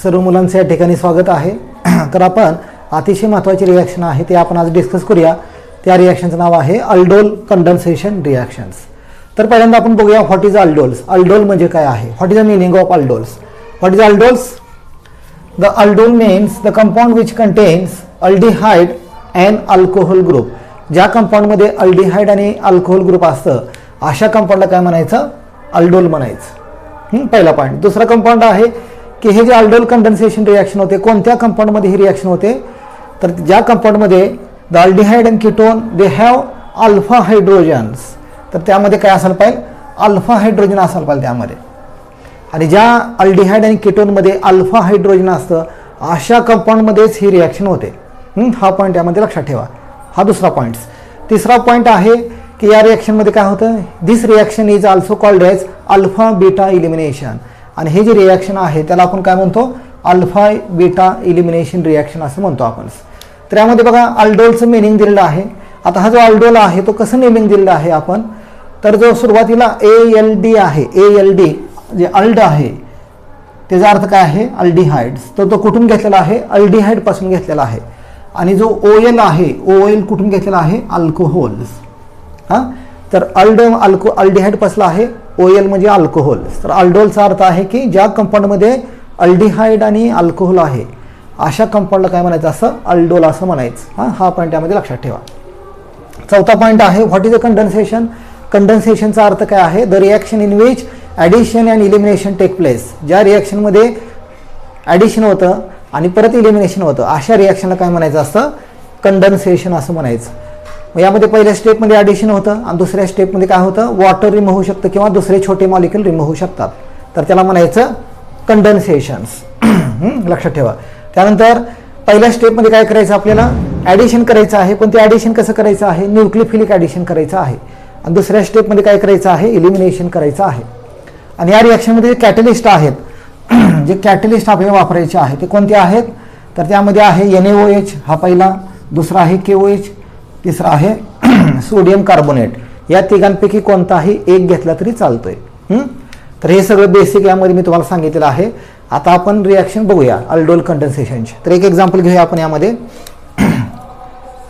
सर्व मुलांचे या ठिकाणी स्वागत आहे. तर आपण अतिशय महत्त्वाची रिॲक्शन आहे ते आपण आज डिस्कस करूया. त्या रिॲक्शनचं नाव आहे अल्डोल कंडेन्सेशन रिॲक्शन्स. तर पहिल्यांदा आपण बघूया व्हॉट इज अल्डोल्स. अल्डोल म्हणजे काय आहे, what is the meaning of aldols. What is aldols? The aldol means the compound which contains aldehyde and alcohol group. ज्या कंपाऊंडमध्ये अल्डिहाइड आणि अल्कोहोल ग्रुप असतं अशा कंपाऊंडला काय म्हणायचं, अल्डोल म्हणायचं. पहिला पॉईंट. दुसरा कंपाऊंड आहे की हे जे अल्डोल कंडेन्सेशन रिॲक्शन होते कोणत्या कंपाऊंडमध्ये ही रिॲक्शन होते, तर ज्या कंपाऊंडमध्ये the aldehyde and ketone they have alpha hydrogens. तर त्यामध्ये काय असायला पाहिजे, अल्फा हायड्रोजन असायला पाहिजे त्यामध्ये. आणि ज्या अल्डिहाइड आणि कीटोनमध्ये अल्फा हायड्रोजन असतं अशा कंपाऊंडमध्येच ही रिॲक्शन होते. हा पॉईंट यामध्ये लक्षात ठेवा. हा दुसरा पॉईंट. तिसरा पॉईंट आहे की या रिॲक्शनमध्ये काय होतं, this reaction is also called as alpha beta elimination. आणि हे जे रिॲक्शन आहे त्याला आपण काय म्हणतो, अल्फा बीटा इलिमिनेशन रिॲक्शन असं म्हणतो आपण. तर यामध्ये बघा अल्डोलचं मिनिंग दिलेलं आहे. आता हा जो अल्डोल आहे तो कसं नेमिंग दिलेलं आहे आपण, तर जो सुरुवातीला ALD आहे, ALD जे अल्ड आहे त्याचा अर्थ काय आहे, अल्डिहाइड्स. तर तो कुठून घेतलेला आहे, अल्डिहाइड पासून घेतलेला आहे. आणि जो OL आहे, OL कुठून घेतलेला आहे, अल्कोहोल्स. तर अल्डिहाइड पासला आहे, OL म्हणजे अल्कोहोल. तर अल्डोलचा अर्थ आहे की ज्या कंपाऊंडमध्ये अल्डिहाइड आणि अल्कोहोल आहे अशा कंपाऊंडला काय म्हणायचं, असं अल्डोल असं म्हणायचं. हा पॉईंट यामध्ये लक्षात ठेवा. चौथा पॉईंट आहे व्हॉट इज अ कंडेन्सेशन. कंडेन्सेशनचा अर्थ काय आहे, the reaction in which addition and elimination take place. ज्या रिॲक्शनमध्ये ॲडिशन होतं आणि परत इलिमिनेशन होतं अशा रिॲक्शनला काय म्हणायचं असतं, कंडेन्सेशन असं म्हणायचं. मग यामध्ये पहिल्या स्टेपमध्ये ॲडिशन होतं आणि दुसऱ्या स्टेपमध्ये काय होतं, वॉटर रिमूव्ह होऊ शकतं किंवा दुसरे छोटे मॉलिक्यूल रिमूव्ह होऊ शकतात. तर त्याला म्हणायचं कंडेन्सेशन्स. लक्षात ठेवा. त्यानंतर पहिल्या स्टेपमध्ये काय करायचं, आपल्याला ॲडिशन करायचं आहे. पण ते ॲडिशन कसं करायचं आहे, न्यूक्लियोफिलिक ॲडिशन करायचं आहे. आणि दुसऱ्या स्टेपमध्ये काय करायचं आहे, इलिमिनेशन करायचं आहे. आणि या रिॲक्शनमध्ये जे कॅटलिस्ट आहेत, जे कॅटलिस्ट आपल्याला वापरायचे आहे ते कोणते आहेत, तर त्यामध्ये आहे NaOH हा पहिला, दुसरा आहे KOH, तिसरा आहे सोडियम कार्बोनेट. या तिघांपैकी कोणताही एक घेतला तरी चालतोय. तर हे सगळं बेसिक यामध्ये मी तुम्हाला सांगितलेलं आहे. आता आपण रिॲक्शन बघूया अल्डोल कंडेन्सेशनची. तर एक एक्झाम्पल घेऊया आपण यामध्ये.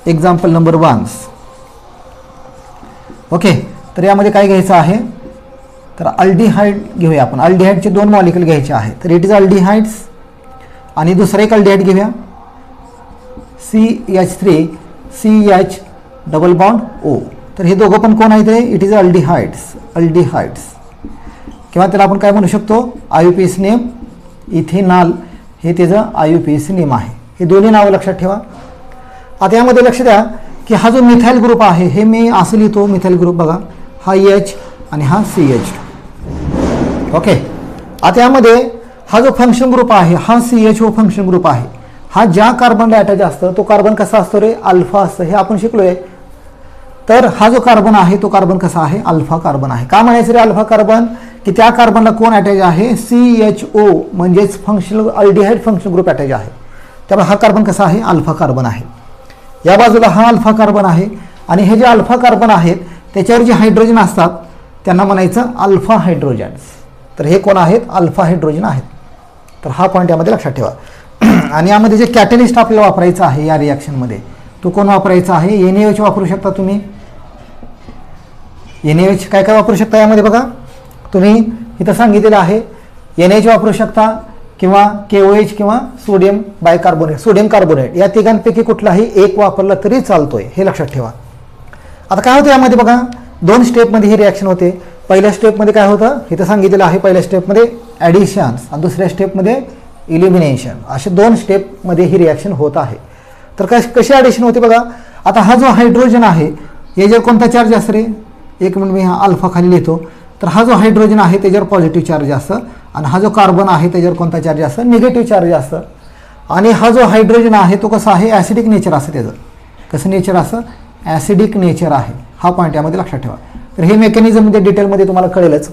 Example number 1. ओके. तर यामध्ये काय घ्यायचं आहे, तर अल्डिहाइड घेऊया आपण. अल्डिहाइडचे 2 मॉलिक्यूल घ्यायचे आहे. तर इट इज अल्डिहाइड्स आणि दुसरा एक अल्डिहाइड घेऊया CH3 CH double bond O. तर हे दोघं पण कोण आहेत, इट इज अल्डिहाइड्स. अल्डिहाइड्स किंवा त्याला आपण काय म्हणू शकतो, IUPAC नेम. इथेनॉल हे त्याचं IUPAC नेम आहे. हे दोन्ही नावं लक्षात ठेवा. आता यामध्ये लक्ष द्या की हा जो मिथाइल ग्रुप आहे हे मी असं लिहितो, मिथाइल ग्रुप बघा, हा H आणि हा CH. ओके. आता यामध्ये हा जो फंक्शन ग्रुप आहे हा CHO फंक्शन ग्रुप आहे. हा ज्या कार्बनला अटॅच असतं तो कार्बन कसा असतो रे, अल्फा असतं. हे आपण शिकलोय. तर हा जो कार्बन आहे तो कार्बन कसा आहे, अल्फा कार्बन आहे. का म्हणायचं रे अल्फा कार्बन, की त्या कार्बनला कोण अटॅच आहे, CHO म्हणजेच functional aldehyde function group attach आहे. त्यामुळे हा कार्बन कसा आहे, अल्फा कार्बन आहे. या बाजूला हा अल्फा कार्बन आहे. आणि हे जे अल्फा कार्बन आहेत त्याच्यावर जे हायड्रोजन असतात त्यांना म्हणायचं अल्फा हायड्रोजन्स. तर हे कोण आहेत, अल्फा हायड्रोजन आहेत. तर हा पॉईंट यामध्ये लक्षात ठेवा. आणि यामध्ये जे कॅटलिस्ट आपल्याला वापरायचं आहे या रिॲक्शनमध्ये तो कोण वापरायचा आहे, NaOH वापरू शकता तुम्ही. NaOH काय काय वापरू शकता यामध्ये बघा, तुम्ही इथं सांगितलेलं आहे. NaOH वापरू शकता किंवा KOH किंवा सोडियम बायकार्बोनेट, सोडियम कार्बोनेट. या तिघांपैकी कुठलाही एक वापरला तरी चालतोय, हे लक्षात ठेवा. आता काय होतं यामध्ये बघा, 2 स्टेपमध्ये ही रिॲक्शन होते. पहिल्या स्टेपमध्ये काय होतं इथं सांगितलेलं आहे, पहिल्या स्टेपमध्ये ॲडिशन्स आणि दुसऱ्या स्टेपमध्ये इलिमिनेशन. असे 2 स्टेपमध्ये ही रिॲक्शन होत आहे. तर कशी ॲडिशन होते बघा. आता हा जो हायड्रोजन आहे याच्यावर कोणता चार्ज असतो रे, एक मिनिट मी हा अल्फा खाली लिहितो. तर हा जो हायड्रोजन आहे त्याच्यावर पॉझिटिव्ह चार्ज असतं आणि हा जो कार्बन आहे त्याच्यावर कोणता चार्ज असतं, निगेटिव्ह चार्ज असतं. आणि हा जो हायड्रोजन आहे तो कसा आहे, ॲसिडिक नेचर असतं. त्याचं कसं नेचर असतं, ॲसिडिक नेचर आहे. हा पॉईंट यामध्ये लक्षात ठेवा. तर हे मेकॅनिझम म्हणजे डिटेलमध्ये तुम्हाला कळेलच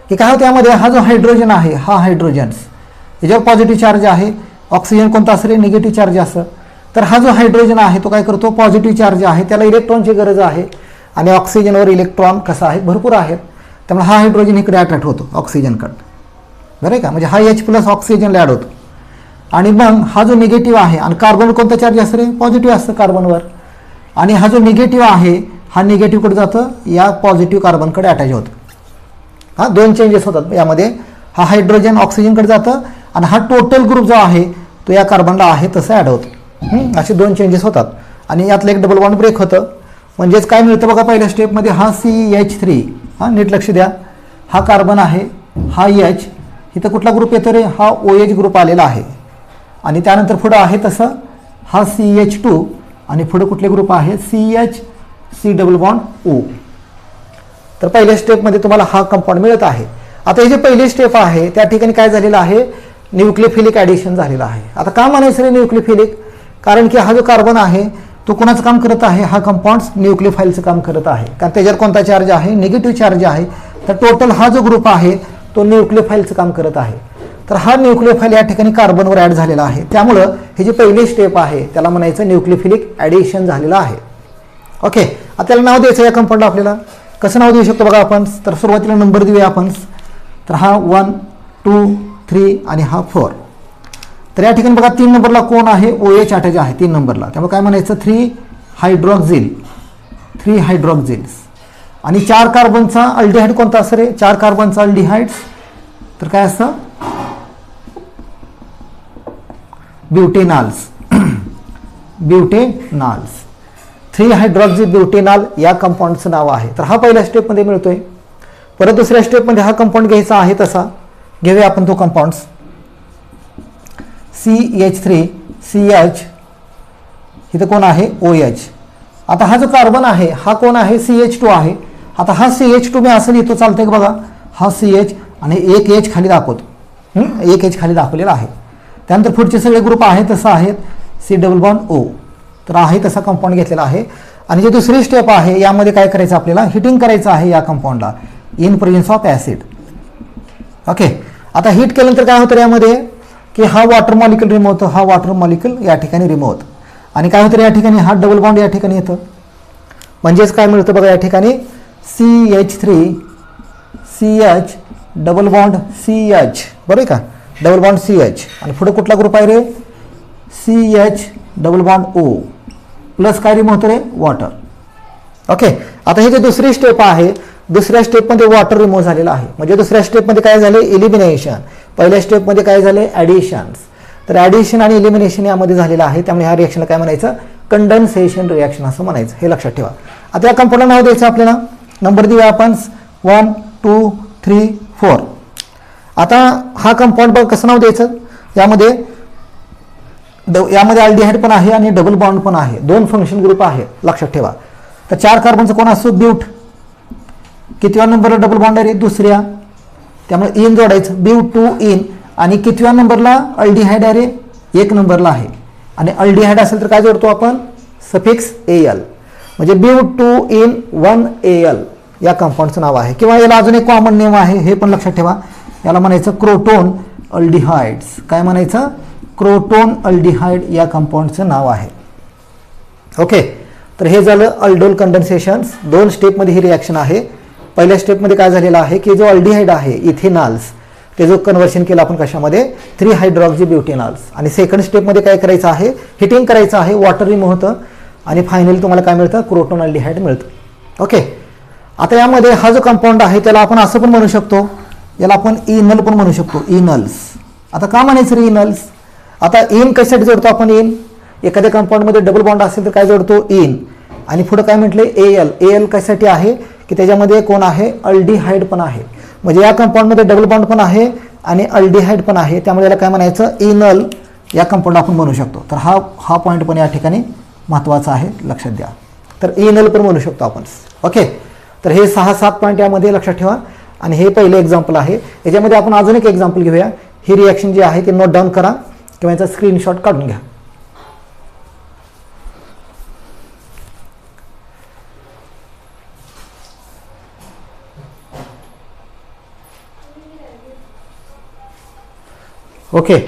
की काय होतं यामध्ये. हा जो हायड्रोजन आहे हा हायड्रोजन्स याच्यावर पॉझिटिव्ह चार्ज आहे. ऑक्सिजन कोणता असेल, निगेटिव्ह चार्ज असतं. तर हा जो हायड्रोजन आहे तो काय करतो, पॉझिटिव्ह चार्ज आहे, त्याला इलेक्ट्रॉनची गरज आहे. आणि ऑक्सिजनवर इलेक्ट्रॉन कसा आहे, भरपूर आहेत. त्यामुळे हा हायड्रोजन इकडे अट्रॅक्ट होतो ऑक्सिजनकडे. बरं आहे का, म्हणजे हा H प्लस ऑक्सिजनला ॲड होतो. आणि मग हा जो निगेटिव्ह आहे, आणि कार्बनवर कोणता चार्ज असतं रे, पॉझिटिव्ह असतं कार्बनवर. आणि हा जो निगेटिव्ह आहे हा निगेटिव्हकडे जातं, या पॉझिटिव्ह कार्बनकडे अटॅच होतं. हा 2 चेंजेस होतात यामध्ये. हा हायड्रोजन ऑक्सिजनकडे जातं आणि हा टोटल ग्रुप जो आहे तो या कार्बनला आहे तसं ॲड होतं. असे 2 चेंजेस होतात आणि यातलं एक डबल बॉन्ड ब्रेक होतं. म्हणजेच काय मिळतं बघा, पहिल्या स्टेपमध्ये हा CH3, हा नीट लक्ष द्या, हा कार्बन आहे, हा H, इथं कुठला ग्रुप येतो रे, हा OH ग्रुप आलेला आहे. आणि त्यानंतर पुढं आहे तसं हा CH2 आणि पुढे कुठले ग्रुप आहे, CH, C double bond O. तर पहिल्या स्टेपमध्ये तुम्हाला हा कंपाऊंड मिळत आहे. आता हे जे पहिली स्टेप आहे त्या ठिकाणी काय झालेलं आहे, न्यूक्लियोफिलिक ॲडिशन झालेलं आहे. आता का म्हणायचं रे न्यूक्लियोफिलिक, कारण की हा जो कार्बन आहे तो कोणाचं काम करत आहे, हा कंपाऊंड न्यूक्लियोफाईलचं काम करत आहे. कारण त्याच्यावर कोणता चार्ज आहे, निगेटिव्ह चार्ज आहे. तर टोटल हा जो ग्रुप आहे तो न्यूक्लियोफाईलचं काम करत आहे. तर हा न्यूक्लियोफाईल या ठिकाणी कार्बनवर ॲड झालेला आहे. त्यामुळं हे जी पहिली स्टेप आहे त्याला म्हणायचं न्यूक्लियोफिलिक ॲडिशन झालेलं आहे. ओके, आता त्याला नाव द्यायचं या कंपाऊंडला. आपल्याला कसं नाव देऊ शकतो बघा आपण, तर सुरुवातीला नंबर देऊया आपण. तर हा 1, 2, 3 आणि हा 4. तर या ठिकाणी बघा 3 नंबरला कोण आहे, OH अटॅच आहे 3 नंबरला. त्यामुळे काय म्हणायचं, 3 हायड्रॉक्झिल्स. आणि 4 कार्बनचा अल्डिहाइड कोणता असं रे, 4 कार्बनचा अल्डिहाइड्स तर काय असतं, ब्युटेनॉल्स. 3 हायड्रॉक्झी ब्युटेनॉल या कंपाऊंडचं नाव आहे. तर हा पहिल्या स्टेपमध्ये मिळतोय. परत दुसऱ्या स्टेपमध्ये हा कंपाऊंड घ्यायचा आहे तसा घेऊया आपण तो कंपाऊंड, CH3, CH, इथं कोण आहे, OH. आता हा जो कार्बन आहे हा कोण आहे, CH2 आहे. आता हा CH2 मी असं लिहितो, चालतंय का बघा, हा CH आणि एक H खाली दाखवतो, एक H खाली दाखवलेला आहे. त्यानंतर पुढचे सगळे ग्रुप आहेत तसं आहेत, C डबल बॉन्ड O. तर आहे तसा कंपाऊंड घेतलेला आहे. आणि जी दुसरी स्टेप आहे यामध्ये काय करायचं, आपल्याला हिटिंग करायचं आहे या कंपाऊंडला in presence of acid. Okay, आता हीट केल्यानंतर काय होतं यामध्ये की हा वॉटर मॉलिक्यूल रिमूव्ह होतो, हा वॉटर मॉलिक्यूल या ठिकाणी रिमूव्ह होतो. आणि काय होतं या ठिकाणी, हा डबल बॉन्ड या ठिकाणी येतं. म्हणजेच काय मिळतं बघा या ठिकाणी, CH3, CH double bond CH, बरोबर का, डबल बॉन्ड CH. आणि पुढे कुठला ग्रुप आहे रे, CH double bond O plus काय रिमूव्ह होतं रे, वॉटर. ओके, आता ही जी दुसरी स्टेप आहे, दुसऱ्या स्टेपमध्ये वॉटर रिमूव्ह झालेला आहे. म्हणजे दुसऱ्या स्टेपमध्ये काय झाले, इलिमिनेशन. पहिल्या स्टेपमध्ये काय झाले, ॲडिशन्स. तर ॲडिशन आणि इलिमिनेशन यामध्ये झालेलं आहे. त्यामुळे ह्या रिॲक्शनला काय म्हणायचं, कंडेन्सेशन रिॲक्शन असं म्हणायचं. हे लक्षात ठेवा. आता या कंपाऊंडला नाव द्यायचं आपल्याला, नंबर देऊया आपण 1, 2, 3, 4. आता हा कंपाऊंड बघ कसं नाव द्यायचं, यामध्ये अल्डिहाइड पण आहे आणि डबल बॉन्ड पण आहे, 2 फंक्शन ग्रुप आहे, लक्षात ठेवा. तर 4 कार्बनचा कोण असतो, ब्यूट. कितव्या नंबरला डबल बॉन्ड आहे, दुसऱ्या. त्यामुळे इन जोडायचं, ब्यूट 2 इन. आणि कितव्या नंबरला अल्डिहाइड आहे, 1 नंबरला आहे. आणि अल्डिहाइड असेल तर काय जोडतो आपण, सफिक्स AL. म्हणजे ब्यूट 2 इन 1 AL या कंपाऊंडचं नाव आहे. किंवा याला अजून एक कॉमन नेम आहे, हे पण लक्षात ठेवा. याला म्हणायचं क्रोटोन अल्डिहाइड्स. काय म्हणायचं, क्रोटोन अल्डिहाइड या कंपाऊंडचं नाव आहे. ओके, तर हे झालं अल्डोल कंडेन्सेशन. 2 स्टेपमध्ये ही रिॲक्शन आहे. पहिल्या स्टेपमध्ये काय झालेलं आहे की जो अल्डिहाइड आहे इथेनॉल्स, ते जो कन्व्हर्शन केलं आपण कशामध्ये, 3 हायड्रॉक्झी ब्युटेनॉल्स. आणि सेकंड स्टेपमध्ये काय करायचं आहे, हिटिंग करायचं आहे, वॉटर रिमूव्ह होतं आणि फायनली तुम्हाला काय मिळतं, क्रोटोन अल्डिहाइड मिळतं. ओके, आता यामध्ये हा जो कंपाऊंड आहे त्याला आपण असं पण म्हणू शकतो, याला आपण इनल पण म्हणू शकतो, इनल्स. आता का म्हणायचं रे इनल्स, आता इन कशासाठी जोडतो आपण, इन एखाद्या कंपाऊंडमध्ये डबल बॉन्ड असेल तर काय जोडतो, इन. आणि पुढे काय म्हटले, AL कशासाठी आहे की त्याच्यामध्ये कोण आहे, अल्डिहाइड पण आहे. म्हणजे या कंपाऊंडमध्ये डबल बॉन्ड पण आहे आणि अल्डिहाइड पण आहे. त्यामुळे याला काय म्हणायचं, इनल या कंपाऊंड आपण म्हणू शकतो. तर हा पॉईंट पण या ठिकाणी महत्त्वाचा आहे, लक्षात द्या. तर इनल पण म्हणू शकतो आपण. ओके, तर हे 6-7 पॉईंट यामध्ये लक्षात ठेवा. आणि हे पहिले एक्झाम्पल आहे. याच्यामध्ये आपण अजून एक एक्झाम्पल घेऊया. ही रिॲक्शन जी आहे ती नोट डाऊन करा किंवा याचा स्क्रीनशॉट काढून घ्या. ओके,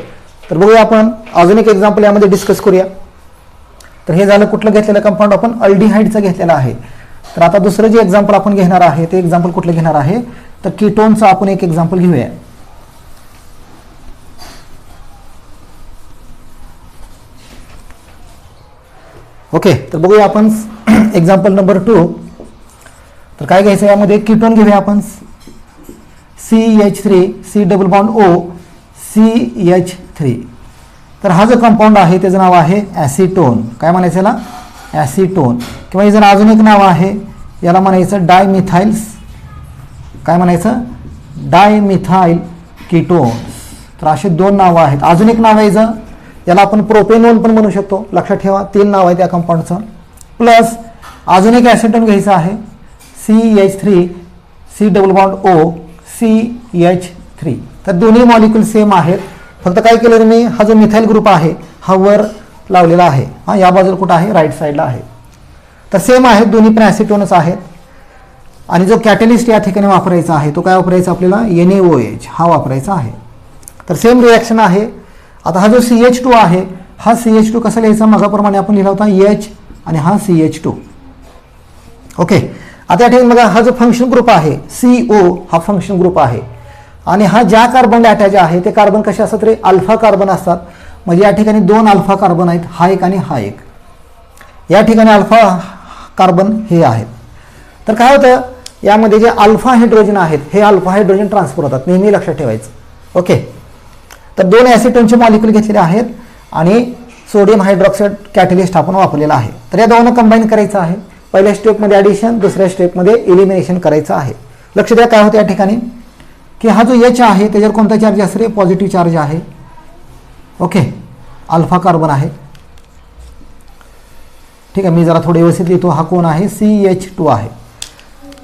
तर बघूया आपण अजून एक एक्झाम्पल यामध्ये डिस्कस करूया. तर हे झालं कुठलं घेतलेलं कंपाऊंड, आपण अल्डिहाइडचं घेतलेलं आहे. तर आता दुसरं जे एक्झाम्पल आपण घेणार आहे ते एक्झाम्पल कुठलं घेणार आहे, तर कीटोनचं आपण एक एक्झाम्पल घेऊया. ओके, तर बघूया आपण एक्झाम्पल नंबर 2. तर काय घ्यायचं यामध्ये कीटोन घेऊया आपण CH3 C double bond O CH3. तर हा जो कंपाऊंड आहे त्याचं नाव आहे ॲसिटोन. काय म्हणायचं याला? ॲसिटोन. किंवा याचं अजून एक नाव आहे, याला म्हणायचं डायमिथाइल्स. काय म्हणायचं? Dimethyl ketones. तर असे 2 नावं आहेत. अजून एक नाव आहे याचं, याला आपण प्रोपेनोन पण म्हणू शकतो. लक्षात ठेवा 3 नाव आहे त्या कंपाऊंडचं. प्लस अजून एक ॲसिटोन घ्यायचं आहे CH3 C double bond O CH3. तर दोन्ही मॉलिक्यूल सेम आहेत. फक्त काय केलं मी, हा जो मिथाइल ग्रुप आहे हा वर लावलेला आहे, हा या बाजूला कुठं आहे? राईट साईडला आहे. तर सेम आहेत, दोन्ही पण ॲसिटोनच आहेत. आणि जो कॅटलिस्ट या ठिकाणी वापरायचा आहे तो काय वापरायचा आपल्याला? NaOH हा वापरायचा आहे. तर सेम रिॲक्शन आहे. आता हा जो CH2 आहे, हा CH2 कसा लिहायचा? मगाप्रमाणे आपण लिहिला होता H आणि हा CH2. ओके, आता या ठिकाणी बघा हा जो फंक्शन ग्रुप आहे CO हा फंक्शन ग्रुप आहे. आणि हा ज्या कार्बनला अटॅच आहे ते कार्बन कसे असतात रे? अल्फा कार्बन असतात. म्हणजे या ठिकाणी 2 अल्फा कार्बन आहेत, हा एक आणि हा एक. या ठिकाणी अल्फा कार्बन हे आहेत. तर काय होतं यामध्ये जे अल्फा हायड्रोजन आहेत हे अल्फा हायड्रोजन ट्रान्सफर होतात, नेहमी लक्षात ठेवायचं. ओके, तर 2 ॲसिटोनचे मॉलिक्यूल घेतलेले आहेत आणि सोडियम हायड्रॉक्साईड कॅटलिस्ट आपण वापरलेला आहे. तर या दोघांना कंबाईन करायचं आहे. पहिल्या स्टेपमध्ये ॲडिशन, दुसऱ्या स्टेपमध्ये एलिमिनेशन करायचं आहे. लक्ष द्या काय होतं या ठिकाणी की हा जो H आहे त्याच्यावर कोणता चार्ज असेल? पॉझिटिव्ह चार्ज आहे. ओके, अल्फा कार्बन आहे. ठीक आहे, मी जरा थोडे व्यवस्थित लिहितो. हा कोण आहे? CH2 आहे.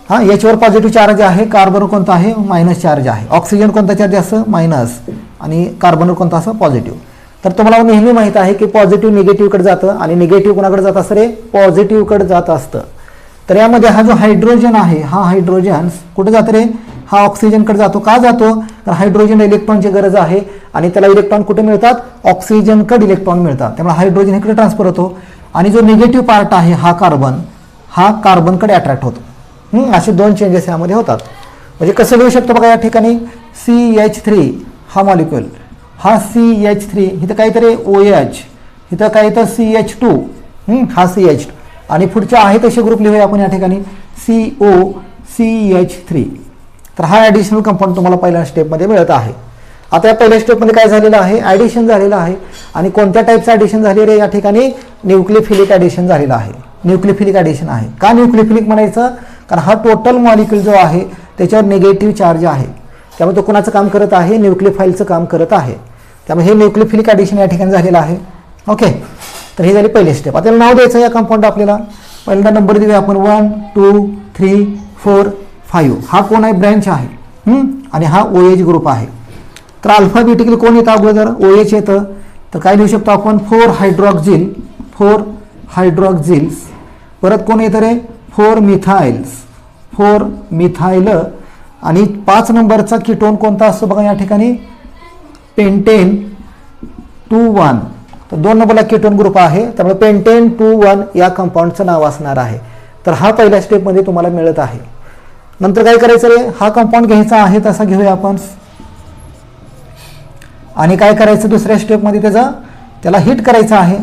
हा H वर पॉझिटिव्ह चार्ज आहे, कार्बनवर कोणता आहे? मायनस चार्ज आहे. ऑक्सिजन कोणता चार्ज असं? मायनस. आणि कार्बनवर कोणता असं? पॉझिटिव्ह. तर तुम्हाला नेहमी माहित आहे की पॉझिटिव्ह निगेटिव्हकडे जातं आणि निगेटिव्ह कोणाकडे जात असतं रे? पॉझिटिव्हकडे जात असतं. तर यामध्ये हा जो हायड्रोजन आहे हा हायड्रोजन कुठे जातं रे? हा ऑक्सिजनकडे जातो. का जातो? तर हायड्रोजन इलेक्ट्रॉनची गरज आहे आणि त्याला इलेक्ट्रॉन कुठे मिळतात? ऑक्सिजनकडे इलेक्ट्रॉन मिळतात. त्यामुळे हायड्रोजन इकडे ट्रान्सफर होतो आणि जो निगेटिव्ह पार्ट आहे हा कार्बनकडे अट्रॅक्ट होतो. असे 2 चेंजेस यामध्ये होतात. म्हणजे कसं लिहू शकतो बघा या ठिकाणी CH3 हा मॉलिक्यूल, हा CH3, इथं काहीतरी OH, इथं काय तर CH2, हा CH2 आणि पुढचे आहे तसे ग्रुप लिहूया आपण या ठिकाणी CO CH3. तर हा ॲडिशनल कंपाऊंड तुम्हाला पहिल्या स्टेपमध्ये मिळत आहे. आता या पहिल्या स्टेपमध्ये काय झालेलं आहे? ॲडिशन झालेलं आहे. आणि कोणत्या टाईपचं ॲडिशन झाले रे? या ठिकाणी न्यूक्लियोफिलिक ॲडिशन झालेलं आहे. न्यूक्लियोफिलिक ॲडिशन आहे. का न्यूक्लियोफिलिक म्हणायचं? कारण हा टोटल मॉलिक्यूल जो आहे त्याच्यावर निगेटिव्ह चार्ज आहे. त्यामुळे तो कुणाचं काम करत आहे? न्यूक्लियोफाईलचं काम करत आहे. त्यामुळे हे न्यूक्लियोफिलिक ॲडिशन या ठिकाणी झालेलं आहे. ओके, तर हे झाली पहिली स्टेप. आता नाव द्यायचं या कंपाऊंड आपल्याला. पहिल्यांदा नंबर देऊया आपण 1 2 3 4 5. हा कोण आहे? ब्रँच आहे. आणि हा OH ग्रुप आहे. तर अल्फाबेटिकली कोण येतं अगोदर? OH येतं. तर काय लिहू शकतो आपण? 4 हायड्रॉक्झिल्स. परत कोण येतं रे? 4 मिथाइल. आणि 5 नंबरचा कीटोन कोणता असतो बघा या ठिकाणी? पेंटेन 2,1. तर 2 नंबरला कीटोन ग्रुप आहे, त्यामुळे पेंटेन 2,1 या कंपाऊंडचं नाव असणार आहे. तर हा पहिल्या स्टेपमध्ये तुम्हाला मिळत आहे. नंतर काय करायचं रे? हा कंपाऊंड घ्यायचा आहे तसा घेऊया आपण आणि काय करायचं दुसऱ्या स्टेपमध्ये त्याला हिट करायचं आहे.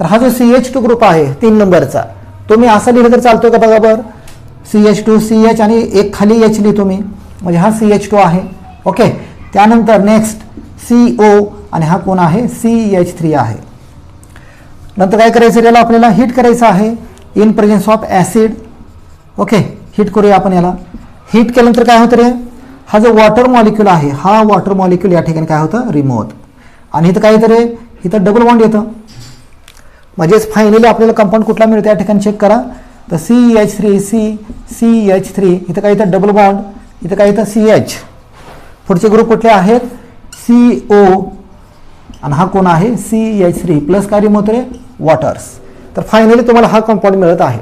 तर हा जो CH2 ग्रुप आहे 3 नंबरचा तो मी असा लिहिलं तर चालतो का बघा बरं? CH2 CH आणि एक खाली H लिहितो मी, म्हणजे हा CH2 आहे. ओके, त्यानंतर नेक्स्ट CO आणि हा कोण आहे? CH3 आहे. नंतर काय करायचं त्याला आपल्याला हिट करायचं आहे in presence of acid. Okay, hit करूया आपण याला. हिट केल्यानंतर काय होतं रे? हा जो वॉटर मॉलिक्यूल आहे हा वॉटर मॉलिक्यूल या ठिकाणी काय होतं? रिमूव्ह होतं. आणि इथं काय येतं रे? इथं डबल बॉन्ड येतं. म्हणजेच फायनली आपल्याला कंपाऊंड कुठला मिळतं या ठिकाणी चेक करा. तर CH3 इथं काय येतं? Double bond. इथं काय येतं? CH. पुढचे ग्रुप कुठले आहेत? CO आणि हा कोण आहे? CH3 प्लस काय रिमूव्ह होतं रे? वॉटर्स. तर फायनली तुम्हाला हा कंपाऊंड मिळत आहे.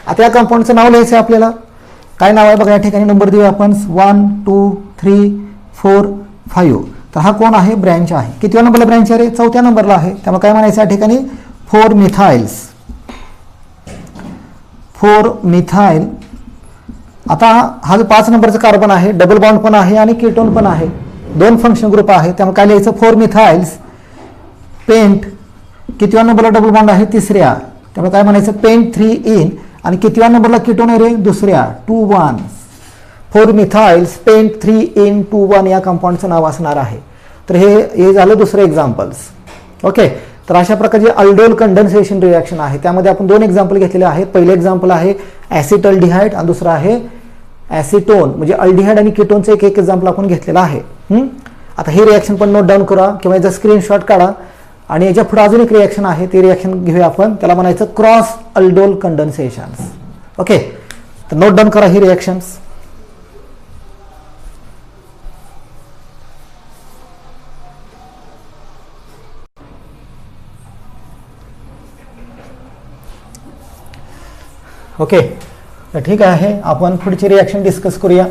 आता या कंपाऊंडचं नाव लिहायचं आहे आपल्याला. काय नाव आहे बघा या ठिकाणी? नंबर देऊया आपण 1 2 3 4 5. तर हा कोण आहे? ब्रँच आहे. कितव्या नंबरला ब्रँच आहे रे? 4थ्या नंबरला आहे. त्यामुळे काय म्हणायचं या ठिकाणी? 4 मिथाइल. आता हा जो 5 नंबरचा कार्बन आहे डबल बॉन्ड पण आहे आणि कीटोन पण आहे. 2 फंक्शन ग्रुप आहे. त्यामुळे काय लिहायचं? 4 मिथाइल्स पेंट. कितव्या नंबरला डबल बॉन्ड आहे? 3ऱ्या. त्यामुळे काय म्हणायचं, पेंट 3 इन आणि कितव्या नंबरला कीटोन आहे रे, दुसऱ्या 2,1 4 मिथाइल पेंट 3 इन 2,1 या कंपाऊंडचं नाव असणार आहे. तर हे झालं दुसरं एक्झाम्पल्स. ओके, तर अशा प्रकारचे अल्डोल कंडेन्सेशन रिॲक्शन आहे. त्यामध्ये आपण 2 एक्झाम्पल घेतलेले आहेत. पहिलं एक्झाम्पल आहे ॲसिटल्डिहाइड आणि दुसरं आहे ॲसिटोन, म्हणजे अल्डिहाइड आणि कीटोनचं एक एक्झाम्पल आपण घेतलेलं आहे. आता हे रिॲक्शन पण नोट डाऊन करा किंवा याचा स्क्रीनशॉट काढा. आणि याच्या पुढे अजून एक रिॲक्शन आहे, ते रिॲक्शन घेऊया आपण. त्याला म्हणायचं क्रॉस अल्डोल कंडेन्सेशन. ओके, तर नोट डाऊन करा ही रिॲक्शन्स. ओके, तर ठीक आहे, आपण पुढची रिॲक्शन डिस्कस करूया.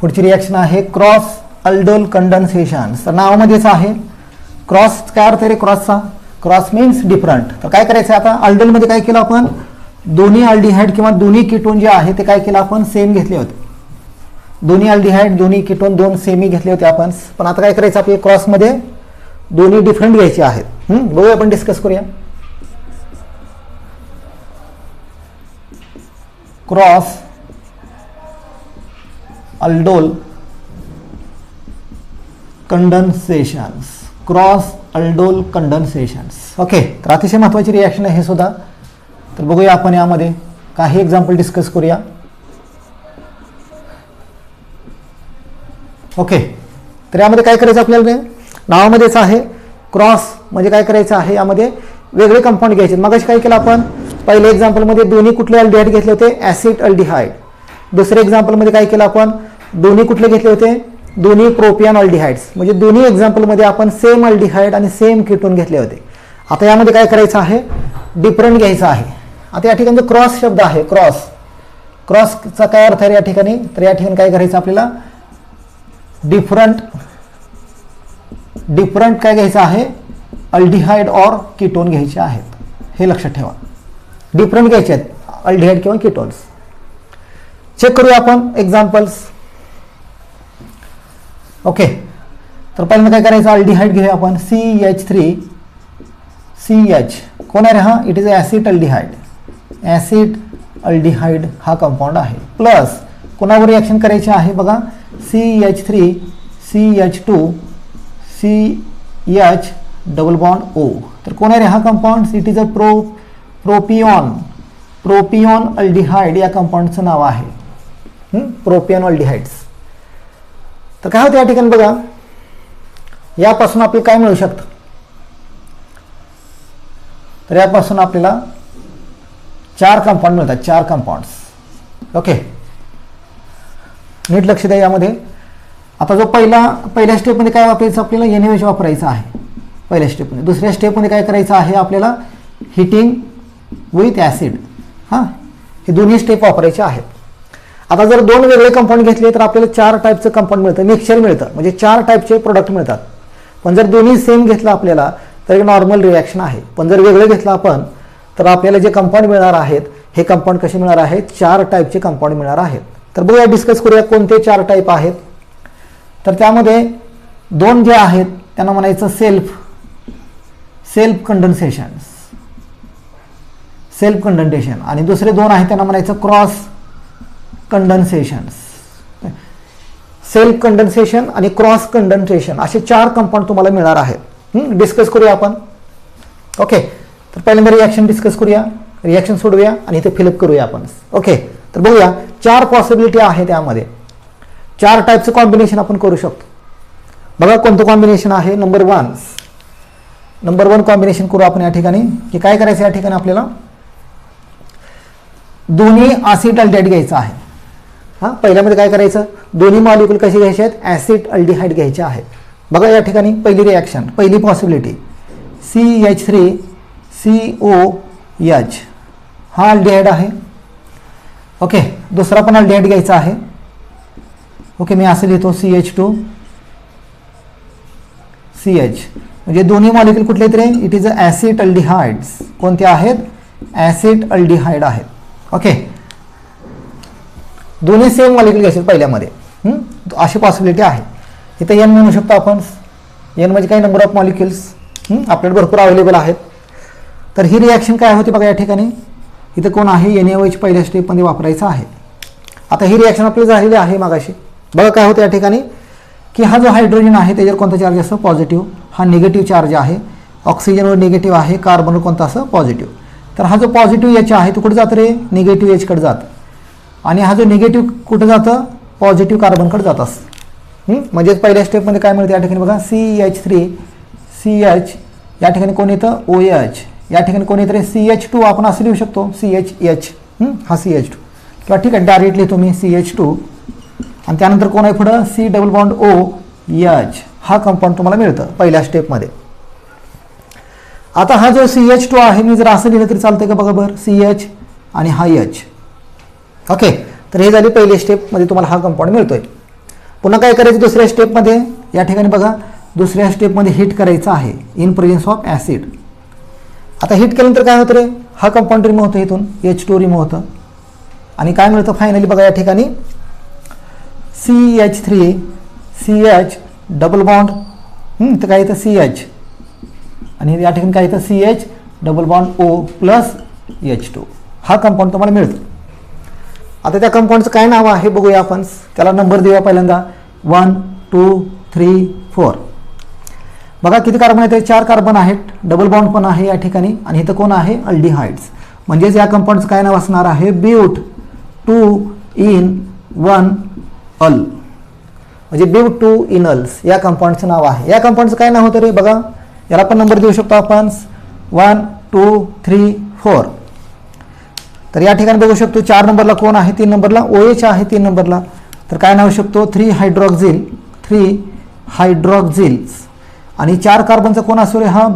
पुढची रिॲक्शन आहे क्रॉस अल्डोल कंडेन्सेशन. तर नावामध्येच आहे क्रॉस. काय अर्थ रे क्रॉसचा, क्रॉस मीन्स डिफरंट. तर काय करायचं आता, अल्डोलमध्ये काय केलं आपण, दोन्ही अल्डिहाइड किंवा दोन्ही कीटोन जे आहे ते काय केलं आपण, सेम घेतले होते. दोन्ही अल्डिहाइड दोन्ही कीटोन 2 सेमी घेतले होते आपण. पण आता काय करायचं, आपल्या क्रॉसमध्ये दोन्ही डिफरंट घ्यायचे आहेत. बघूया, आपण डिस्कस करूया. Cross aldol condensations, cross aldol condensations. Okay, तर अतिशय महत्त्वाची रिॲक्शन आहे हे सुद्धा. तर बघूया आपण यामध्ये काही एक्झाम्पल डिस्कस करूया. ओके, तर यामध्ये काय करायचं आपल्याला, नावामध्येच आहे क्रॉस म्हणजे काय करायचं आहे, यामध्ये वेगळे कंपाऊंड घ्यायचे. मगाशी काय केलं आपण, पहिल्या एक्झाम्पलमध्ये दोन्ही कुठले अल्डिहाइड घेतले होते, ॲसिड अल्डिहाइड. दुसऱ्या एक्झाम्पलमध्ये काय केलं आपण, दोन्ही कुठले घेतले होते, दोन्ही प्रोपियन अल्डिहाइड्स. म्हणजे दोन्ही एक्झाम्पलमध्ये आपण सेम अल्डिहाइड आणि सेम कीटोन घेतले होते. आता यामध्ये काय करायचं आहे, डिफरंट घ्यायचं आहे. आता या ठिकाणी जो क्रॉस शब्द आहे, क्रॉस, क्रॉसचा काय अर्थ आहे या ठिकाणी, तर या ठिकाणी काय करायचं आपल्याला, डिफरंट काय घ्यायचं आहे, अल्डिहाइड और कीटोन घ्यायचे आहेत. हे लक्षात ठेवा, डिफरंट घ्यायचे आहेत अल्डिहाइड किंवा कीटोन्स. चेक करूया आपण एक्झाम्पल्स. ओके, तर पहिल्यांदा काय करायचं, अल्डिहाइड घेऊया आपण, CH3CH. कोण आहे रे हा, it is acid aldehyde. Acid aldehyde हा कंपाऊंड आहे. प्लस कोणावर रिॲक्शन करायची आहे बघा, CH3CH2CH डबल बॉन्ड O. तर कोण आहे रे हा compound, it is a propion aldehyde या कंपाऊंडचं नाव आहे. Propion aldehydes. तर काय होतं या ठिकाणी बघा, यापासून आपल्याला काय मिळू शकतं, तर यापासून आपल्याला 4 कंपाऊंड मिळतात, 4 कंपाऊंड्स. ओके, नीट लक्ष द्या यामध्ये. आता जो पहिल्या स्टेपमध्ये काय वापरायचं आपल्याला, NaOH वापरायचं आहे पहिल्या स्टेपमध्ये. दुसऱ्या स्टेपमध्ये काय करायचं आहे आपल्याला, हिटिंग विथ ॲसिड. हे दोन्ही स्टेप वापरायचे आहेत. आता जर 2 वेगळे कंपाऊंड घेतले तर आपल्याला 4 टाईपचं कंपाऊंड मिळतं, मिक्सचर मिळतं, म्हणजे 4 टाईपचे प्रोडक्ट मिळतात. पण जर दोन्ही सेम घेतलं आपल्याला तर एक नॉर्मल रिॲक्शन आहे. पण जर वेगळे घेतलं आपण तर आपल्याला जे कंपाऊंड मिळणार आहेत, हे कंपाऊंड कसे मिळणार आहेत, 4 टाईपचे कंपाऊंड मिळणार आहेत. तर बघूया, डिस्कस करूया कोणते 4 टाईप आहेत. तर त्यामध्ये 2 जे आहेत त्यांना म्हणायचं सेल्फ कंडेन्सेशन, आणि दुसरे 2 आहेत त्यांना म्हणायचं क्रॉस कंडेन्सेशन. सेल्फ कंडेन्सेशन आणि क्रॉस कंडेन्सेशन असे 4 कंपाऊंड तुम्हाला मिळणार आहेत. डिस्कस करूया आपण. ओके, तर पहिल्यांदा रिॲक्शन डिस्कस करूया, रिॲक्शन सोडूया आणि इथे फिलअप करूया आपण. ओके, तर बघूया 4 पॉसिबिलिटी आहे. त्यामध्ये 4 टाईपचं कॉम्बिनेशन आपण करू शकतो. बघा कोणतं कॉम्बिनेशन आहे. नंबर 1 कॉम्बिनेशन करू आपण या ठिकाणी. की काय करायचं या ठिकाणी आपल्याला, दोन्ही ॲसिड अल्डिहाइड घ्यायचं आहे. पहिल्यामध्ये काय करायचं, दोन्ही मॉलिक्यूल कसे घ्यायचे आहेत, ॲसिड अल्डिहाइड घ्यायचे आहेत. बघा या ठिकाणी पहिली रिॲक्शन, पहिली पॉसिबिलिटी, CH3COH हा अल्डिहाइड आहे. ओके, दुसरा पण अल्डिहाइड घ्यायचा आहे. ओके, मी असं लिहितो CH2CH. म्हणजे दोन्ही मॉलिक्यूल कुठले तरी, it is a acid aldehydes. कोणते आहेत, ॲसिड अल्डिहाइड आहेत. ओके, दोन्ही सेम मॉलिक्यूल घ्यायचे पहिल्यामध्ये. अशी पॉसिबिलिटी आहे. इथं N म्हणू शकतो आपण. N म्हणजे काही नंबर ऑफ मॉलिक्युल्स आपल्याला भरपूर अवेलेबल आहेत. तर ही रिॲक्शन काय होती बघा या ठिकाणी, इथं कोण आहे NaOH पहिल्या स्टेपमध्ये वापरायचं आहे. आता ही रिॲक्शन आपली झालेली आहे मागाशी. बघा काय होतं या ठिकाणी की हा जो हायड्रोजन आहे त्याच्यावर कोणता चार्ज असतो पॉझिटिव्ह, हा निगेटिव्ह चार्ज आहे. ऑक्सिजनवर निगेटिव्ह आहे, कार्बनवर कोणता असं पॉझिटिव्ह. तर हा जो पॉझिटिव्ह एच आहे तो कुठे जातं रे, निगेटिव्ह एचकडे जातं. आणि हा जो निगेटिव्ह कुठं जातं, पॉझिटिव्ह कार्बनकडे जात असतं. म्हणजेच पहिल्या स्टेपमध्ये काय मिळतं या ठिकाणी बघा, CH3 CH, या ठिकाणी कोण येतं OH, या ठिकाणी कोण येतं रे CH2, आपण असं लिहू शकतो CHH, हा CH2 किंवा ठीक आहे डायरेक्टली तुम्ही CH2 आणि त्यानंतर कोण आहे पुढं C डबल बॉन्ड OH, हा कंपाऊंड तुम्हाला मिळतं पहिल्या स्टेपमध्ये. आता हा जो CH2 आहे मी जर असं लिहिलं तरी चालतंय का बघा बरं, CH आणि हा H. ओके, तर हे झाली पहिल्या स्टेपमध्ये तुम्हाला हा कंपाऊंड मिळतोय. पुन्हा काय करायचं दुसऱ्या स्टेपमध्ये, या ठिकाणी बघा दुसऱ्या स्टेपमध्ये हीट करायचं आहे इन प्रेझेन्स ऑफ ॲसिड. आता हीट केल्यानंतर काय होतं रे, हा कंपाऊंड रिमूव्ह होतं, इथून H2 रिमूव्ह होतं आणि काय मिळतं फायनली बघा या ठिकाणी CH3 CH डबल बॉन्ड, तर काय येतं CH आणि या ठिकाणी काय येतं CH double bond O plus H2, हा कंपाऊंड तुम्हाला मिळतो. आता त्या कंपाऊंडचं काय नाव आहे बघूया आपण, त्याला नंबर देऊया पहिल्यांदा 1 2 3 4. बघा किती कार्बन आहेत, 4 कार्बन आहेत, डबल बॉन्ड पण आहे या ठिकाणी आणि इथं कोण आहे अल्डिहाइड्स. म्हणजेच या कंपाऊंडचं काय नाव असणार आहे, ब्यूट 2 in 1 अल, म्हणजे ब्यूट 2 इनल्स या कंपाऊंडचं नाव आहे. या कंपाऊंडचं काय नाव होतं रे बघा, याला पण नंबर देऊ शकतो आपण 1 2 3 4. तर या ठिकाणी बघू शकतो 4 नंबरला कोण आहे, 3 नंबरला OH आहे 3 नंबरला. तर काय नाव शकतो 3 हायड्रॉक्झिल्स आणि 4 कार्बनचा कोण असतो रे, हा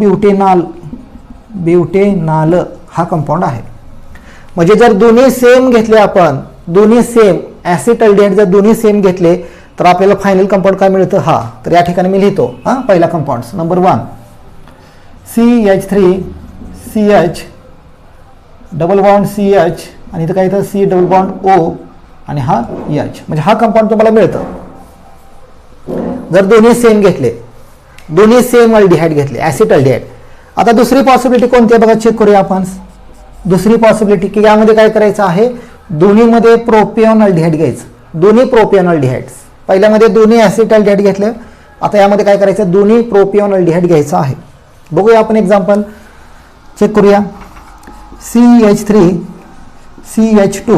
ब्युटेनाल हा कंपाऊंड आहे. म्हणजे जर दोन्ही सेम घेतले आपण, दोन्ही सेम ॲसिटल्डिहाइड जर दोन्ही सेम घेतले तर आपल्याला फायनल कंपाऊंड काय मिळतं हा. तर या ठिकाणी मी लिहितो हा पहिला compound number 1 CH3 CH double bond CH आणि इथं काय येतं C डबल बॉन्ड O आणि हा H, म्हणजे हा कंपाऊंड तुम्हाला मिळतं जर दोन्ही सेम घेतले, दोन्ही सेम अल्डिहाइड घेतले ॲसिटल्डिहाइड. आता दुसरी पॉसिबिलिटी कोणती आहे बघा, चेक करूया आपण. दुसरी पॉसिबिलिटी की यामध्ये काय करायचं आहे, दोन्हीमध्ये प्रोपिऑन अल्डिहाइड घ्यायचं, दोन्ही प्रोपिऑन अल्डिहाइड्स. पहिल्यामध्ये दोन्ही ॲसिटल्डिहाइड घेतलं, आता यामध्ये काय करायचं, दोन्ही प्रोपिऑन अल्डिहाइड घ्यायचं आहे. बघूया आपण एक्झाम्पल, चेक करूया. CH3 CH2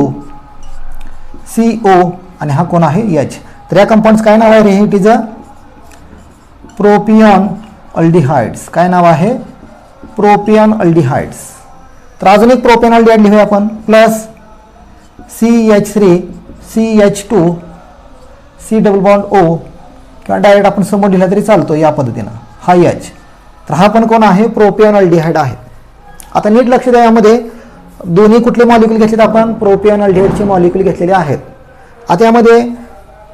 CO आणि हा कोण आहे H. तर या कंपाऊंडचं काय नाव आहे रे, it is a propion aldehydes. काय नाव आहे, प्रोपिऑन अल्डिहाइड्स. तर अजून एक प्रोपिऑन अल्डिहाइड लिहूया आपण, plus CH3 CH2 C double bond O किंवा डायरेक्ट आपण समोर लिहिला तरी चालतो या पद्धतीनं, हा H. तर हा पण कोण आहे, प्रोपिऑन अल्डिहाइड आहे. आता नीट लक्ष द्या, यामध्ये दोन्ही कुठले मॉलिक्यूल घेतलेत आपण, प्रोपिऑन अल्डिहाइडचे मॉलिक्यूल घेतलेले आहेत. आता यामध्ये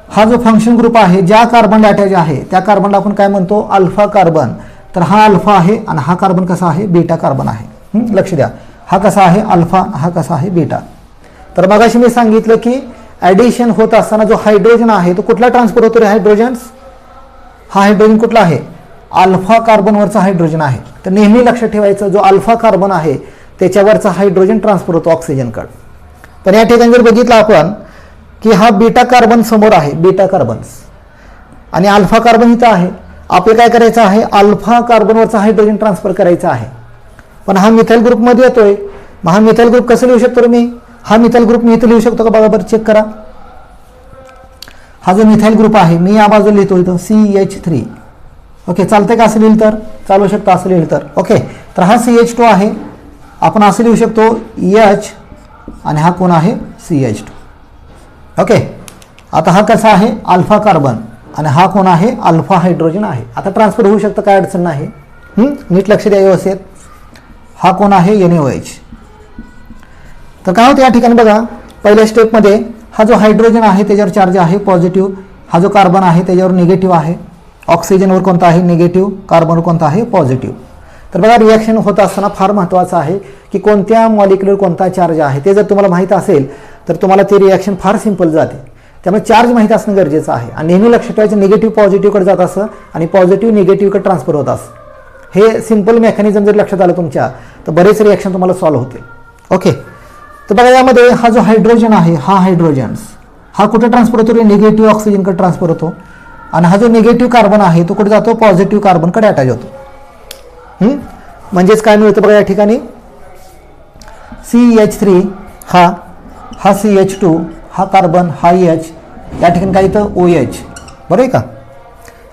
हा जो फंक्शन ग्रुप आहे, ज्या कार्बन अटॅच आहे त्या कार्बनला आपण काय म्हणतो, अल्फा कार्बन. तर हा अल्फा आहे आणि हा कार्बन कसा आहे, बीटा कार्बन आहे. लक्ष द्या, हा कसा आहे अल्फा, हा कसा आहे बीटा. तर मगाशी मी सांगितलं की ॲडिशन होत असताना जो हायड्रोजन आहे तो कुठला ट्रान्सफर होतो रे, हायड्रोजन्स. हा हायड्रोजन कुठला आहे, अल्फा कार्बनवरचा हायड्रोजन आहे. तर नेहमी लक्षात ठेवायचं, जो अल्फा कार्बन आहे त्याच्यावरचा हायड्रोजन ट्रान्सफर होतो ऑक्सिजनकडे. पण या ठिकाणी जर बघितलं आपण की हा बीटा कार्बन समोर आहे, बीटा कार्बन्स आणि अल्फा कार्बन इथं आहे. आपल्याला काय करायचं आहे, अल्फा कार्बनवरचा हायड्रोजन ट्रान्सफर करायचा आहे. पण हा मिथाइल ग्रुपमध्ये येतोय, मग हा मिथाइल ग्रुप कसं लिहू शकतो मी, हा मिथाइल ग्रुप मी इथं लिहू शकतो का बघा बरं, चेक करा. हा जो मिथाइल ग्रुप आहे मी या बाजूला लिहितो इथं CH3. ओके, चालतंय का असं लिहिलं तर, चालू शकतं असं लिहिलं तर. ओके, तर हा CH2 आहे, आपण असं लिहू शकतो H आणि हा कोण आहे CH2. ओके, आता हा कसा आहे अल्फा कार्बन आणि हा कोण आहे अल्फा हायड्रोजन आहे. आता ट्रान्सफर होऊ शकतं, काय अडचण नाही. नीट लक्ष द्या व्यवस्थित. हा कोण आहे NaOH. तर काय होतं या ठिकाणी बघा, पहिल्या स्टेपमध्ये हा जो हायड्रोजन आहे त्याच्यावर चार्ज आहे पॉझिटिव्ह, हा जो कार्बन आहे त्याच्यावर निगेटिव्ह आहे, ऑक्सिजनवर कोणता आहे निगेटिव्ह, कार्बनवर कोणता आहे पॉझिटिव्ह. तर बघा रिॲक्शन होत असताना फार महत्त्वाचं आहे की कोणत्या मॉलिक्युलर कोणता चार्ज आहे ते जर तुम्हाला माहीत असेल तर तुम्हाला ती रिॲक्शन फार सिंपल जाते. त्यामुळे चार्ज माहीत असणं गरजेचं आहे आणि नेहमी लक्षात ठेवायचं निगेटिव्ह पॉझिटिव्हकडे जात असं आणि पॉझिटिव्ह निगेटिव्हकडे ट्रान्सफर होत असं. हे सिंपल मेकॅनिझम जर लक्षात आलं तुमच्या तर बरेच रिॲक्शन तुम्हाला सॉल्व्ह होतील. ओके, तर बघा यामध्ये हा जो हायड्रोजन आहे, हा हायड्रोजन्स हा कुठे ट्रान्सफर होतो? निगेटिव्ह ऑक्सिजनकडे ट्रान्सफर होतो. आणि हा जो निगेटिव्ह कार्बन आहे तो कुठे जातो? पॉझिटिव्ह कार्बनकडे अटॅच होतो. म्हणजेच काय मिळतं बघा या ठिकाणी CH3 हा CH2 हा कार्बन हा H, या ठिकाणी काय येतं? OH, बरं आहे का?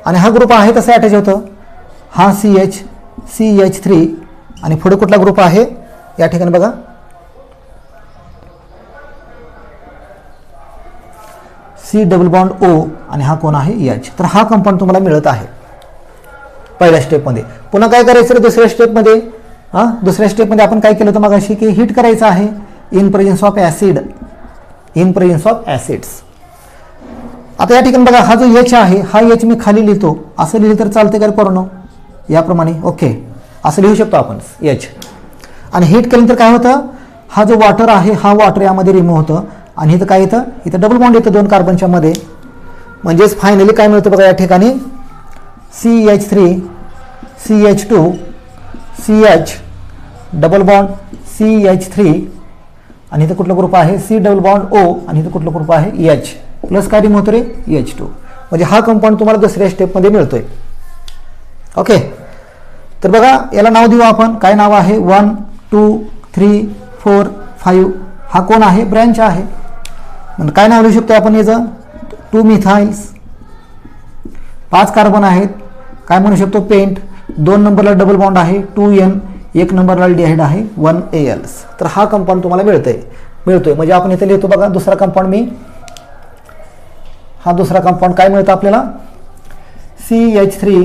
आणि हा ग्रुप आहे तसं अटॅच होतं. हा CH3 आणि पुढे कुठला ग्रुप आहे या ठिकाणी बघा C डबल बॉन्ड O आणि हा कोण आहे? H. तर हा कंपाऊंड तुम्हाला मिळत आहे पहिल्या स्टेपमध्ये. पुन्हा काय करायचं रे दुसऱ्या स्टेपमध्ये? दुसऱ्या स्टेपमध्ये आपण काय केलं होतं मगाशी की हीट करायचं आहे in presence of acid, in presence of acids. आता या ठिकाणी बघा हा जो H आहे हा H मी खाली लिहितो, असं लिहिलं तर चालते का पोरांनो? याप्रमाणे ओके असं लिहू शकतो आपण H. आणि हीट केल्यानंतर काय होतं? हा जो वॉटर आहे हा वॉटर यामध्ये रिमूव्ह होतं आणि इथं काय येतं? इथं डबल बॉन्ड येतं दोन कार्बनच्या मध्ये. म्हणजेच फायनली काय मिळतं बघा या ठिकाणी CH3 CH2 CH double bond CH3 आणि इथं कुठला ग्रुप आहे? C डबल बॉन्ड O आणि इथं कुठला ग्रुप आहे? H प्लस काय रिमूव्ह होतं रे? H2. म्हणजे हा कंपाऊंड तुम्हाला दुसऱ्या स्टेपमध्ये मिळतोय. ओके, तर बघा याला नाव देऊ आपण. काय नाव आहे? 1 2 3 4 5. हा कोण आहे? ब्रँच आहे. म्हणजे काय नाव लिहू शकतो आपण याचं? 2 मिथाइल्स, 5 कार्बन आहेत. काय म्हणू शकतो? पेंट. 2 नंबरला डबल बॉन्ड आहे 2N, 1 नंबरला डिहाइड आहे 1Als. तर हा कंपाऊंड तुम्हाला मिळतोय. म्हणजे आपण इथे लिहितो बघा दुसरा कंपाऊंड मी. हा दुसरा कंपाऊंड काय मिळतं आपल्याला? CH3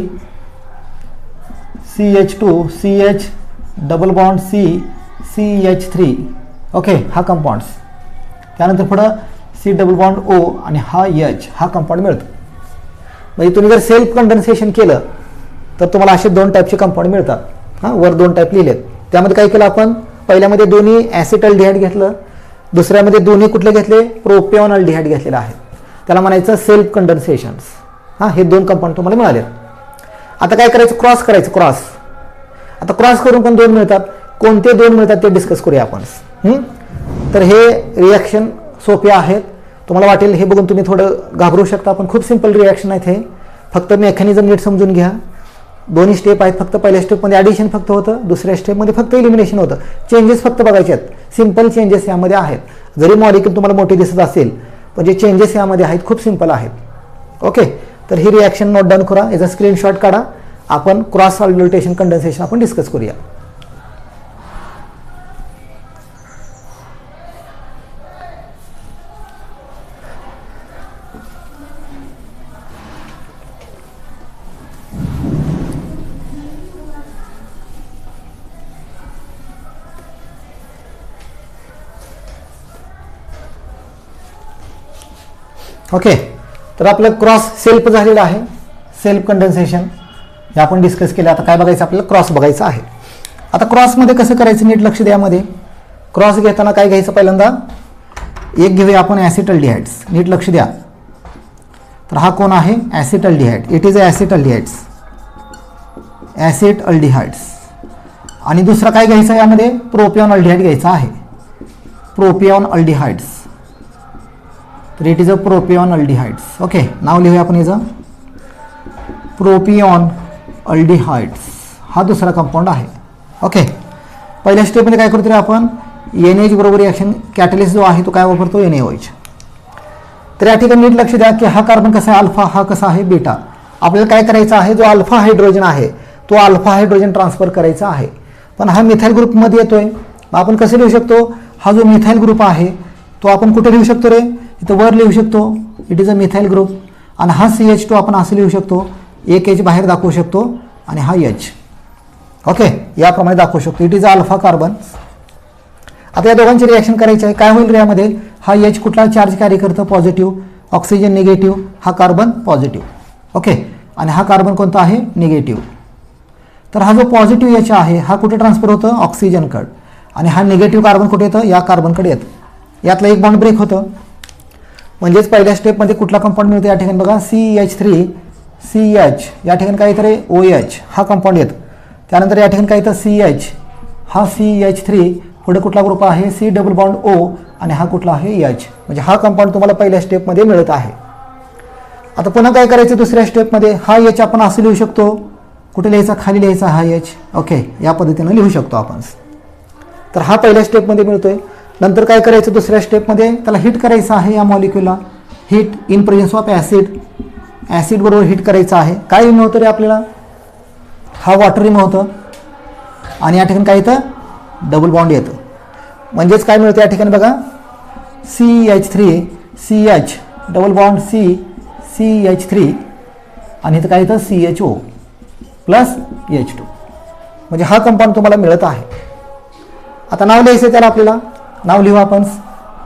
CH2 CH double bond CH3. Okay, हा कंपाऊंड्स. त्यानंतर पुढं C डबल बॉन्ड O आणि हा H हा कंपाऊंड मिळतो. म्हणजे तुम्ही जर सेल्फ कंडेन्सेशन केलं तर तुम्हाला असे 2 टाईपचे कंपाऊंड मिळतात. वर 2 टाईप लिहिलेत. त्यामध्ये काय केलं आपण? पहिल्यामध्ये दोन्ही ॲसिटल्डिहाइड घेतलं, दुसऱ्यामध्ये दोन्ही कुठले घेतले? प्रोपिऑन अल्डिहाइड घेतलेलं आहे. त्याला म्हणायचं सेल्फ कंडेन्सेशन्स. हे 2 कंपाऊंड तुम्हाला मिळाले. आता काय करायचं? क्रॉस करायचं. क्रॉस आता क्रॉस करून पण 2 मिळतात. कोणते 2 मिळतात ते डिस्कस करूया आपण. तर हे रिॲक्शन सोपे आहेत. तुम्हाला वाटेल हे बघून तुम्ही थोडं घाबरू शकता, पण खूप सिंपल रिॲक्शन आहेत हे. फक्त मेकॅनिझम नीट समजून घ्या. दोन्ही स्टेप आहेत. फक्त पहिल्या स्टेपमध्ये ॲडिशन फक्त होतं, दुसऱ्या स्टेपमध्ये फक्त इलिमिनेशन होतं. चेंजेस फक्त बघायचे आहेत. सिंपल चेंजेस यामध्ये आहेत. जरी मॉलिक्यूल तुम्हाला मोठी दिसत असेल पण जे चेंजेस यामध्ये आहेत खूप सिंपल आहेत. ओके, तर ही रिॲक्शन नोट डाऊन करा, याचा स्क्रीनशॉट काढा. आपण क्रॉस अल्टरेशन कंडेन्सेशन आपण डिस्कस करूया. ओके, तर आपलं क्रॉस सेल्फ झालेलं आहे. सेल्फ कंडेन्सेशन हे आपण डिस्कस केलं. आता काय बघायचं? आपल्याला क्रॉस बघायचं आहे. आता क्रॉसमध्ये कसं करायचं नीट लक्ष द्या. मध्ये क्रॉस घेताना काय घ्यायचं? पहिल्यांदा एक घेऊया आपण ॲसिटल्डिहाइड्स. नीट लक्ष द्या. तर हा कोण आहे? Acetaldehyde. It is acetaldehydes, acetaldehydes. आणि दुसरा काय घ्यायचं यामध्ये? प्रोपिऑन अल्डिहाइड घ्यायचा आहे. Propion aldehydes. तर it is a propion aldehydes. Okay, नाव लिहूया आपण याचं. प्रोपिऑन अल्डिहाइड्स हा दुसरा कंपाऊंड आहे. ओके, पहिल्या स्टेपमध्ये काय करतो आपण? NH बरोबर रिॲक्शन कॅटलिस्ट जो आहे तो काय वापरतो? NaOH. तर या ठिकाणी नीट लक्ष द्या की हा कार्बन कसा आहे? अल्फा. हा कसा आहे? बीटा. आपल्याला काय करायचं आहे? जो अल्फा हायड्रोजन आहे तो अल्फा हायड्रोजन ट्रान्सफर करायचा आहे. पण हा मिथाइल ग्रुपमध्ये येतोय. आपण कसं लिहू शकतो? हा जो मिथाइल ग्रुप आहे तो आपण कुठे लिहू शकतो रे? इथं वर लिहू शकतो. It is a methyl group. आणि हा CH2 आपण असं लिहू शकतो. एक H बाहेर दाखवू शकतो आणि हा H. ओके, याप्रमाणे दाखवू शकतो. It is alpha carbon. आता या दोघांची रिॲक्शन करायची आहे. काय होईल रे यामध्ये? हा H कुठला चार्ज कॅरी करतं? पॉझिटिव्ह. ऑक्सिजन निगेटिव्ह, हा कार्बन पॉझिटिव्ह. ओके, आणि हा कार्बन कोणता आहे? निगेटिव्ह. तर हा जो पॉझिटिव्ह H आहे हा कुठे ट्रान्सफर होतं? ऑक्सिजनकडे. आणि हा निगेटिव्ह कार्बन कुठे येतं? या कार्बनकडे येतं. यातलं एक बॉन्ड ब्रेक होतं. म्हणजेच पहिल्या स्टेपमध्ये कुठला कंपाऊंड मिळतो? या ठिकाणी बघा CH3 CH, या ठिकाणी काय येतं रे? OH हा कंपाऊंड येतं. त्यानंतर या ठिकाणी काय येतं CH, हा CH3, पुढे कुठला ग्रुप आहे C डबल बॉन्ड O आणि हा कुठला आहे H. म्हणजे हा कंपाऊंड तुम्हाला पहिल्या स्टेपमध्ये मिळत आहे. आता पुन्हा काय करायचं दुसऱ्या स्टेपमध्ये, हा H आपण असं लिहू शकतो, कुठे लिहायचा, खाली लिहायचा हा H. ओके, या पद्धतीनं लिहू शकतो आपण. तर हा पहिल्या स्टेपमध्ये मिळतोय. नंतर काय करायचं दुसऱ्या स्टेपमध्ये, त्याला हीट करायचं आहे या मॉलिक्यूलला. Heat in presence of acid, acid बरोबर हीट करायचं आहे. काय रिमूव्ह होतं रे आपल्याला, हा वॉटर रिमूव्ह होतं आणि या ठिकाणी काय येतं, डबल बॉन्ड येतं. म्हणजेच काय मिळतं या ठिकाणी बघा, CH3 CH double bond CH3 आणि इथं काय येतं CHO प्लस H2. म्हणजे हा कंपाऊंड तुम्हाला मिळत आहे. आता नाव लिहायचं त्याला, आपल्याला नाव लिहू आपण.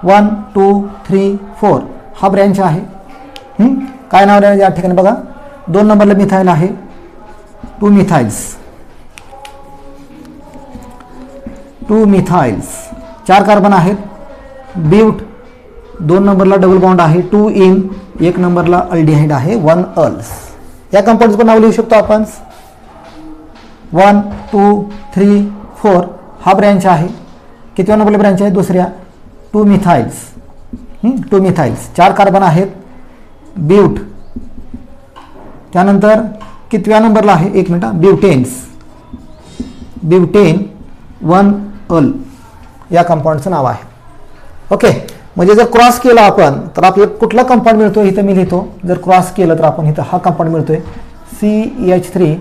1 2 3 4 हा ब्रँच आहे. काय नाव लिहायचं या ठिकाणी बघा, 2 नंबरला मिथाईल आहे, 2 मिथाइल्स, 4 कार्बन आहेत. ब्यूट 2 नंबरला डबल बॉन्ड आहे, 2 इन, 1 नंबरला अल्डिहाइड आहे, 1 अल्स. या कंपाऊंडचं नाव लिहू शकतो आपण. 1 2 3 4 हा ब्रँच आहे. कितव्या नंबरला ब्रँच आहे, दुसऱ्या. 2 मिथाइल्स 4 कार्बन आहेत. ब्यूट त्यानंतर कितव्या नंबरला आहे, 1 मिनिट, ब्यूटेन 1 अल या कंपाऊंडचं नाव आहे. ओके, म्हणजे जर क्रॉस केला आपण तर आपल्याला कुठला कंपाऊंड मिळतो इथं मी लिहितो. जर क्रॉस केलं तर आपण इथं हा कंपाऊंड मिळतोय, CH3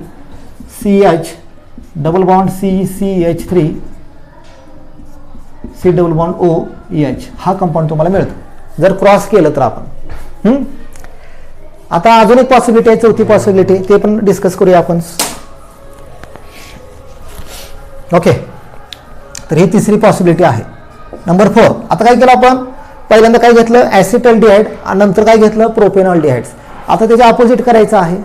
CH double bond CH3 C double bond OH हा कंपाऊंड तुम्हाला मिळतो जर क्रॉस केलं तर आपण. आता अजून एक पॉसिबिलिटी आहे, चौथी पॉसिबिलिटी, ते पण डिस्कस करूया आपण. ओके, तर ही तिसरी पॉसिबिलिटी आहे. नंबर 4. आता काय केलं आपण, पहिल्यांदा काय घेतलं, ॲसिटल्डिहाइड आणि नंतर काय घेतलं, प्रोपेनॉल्डिहाइड्स. आता त्याचे अपोजिट करायचं आहे,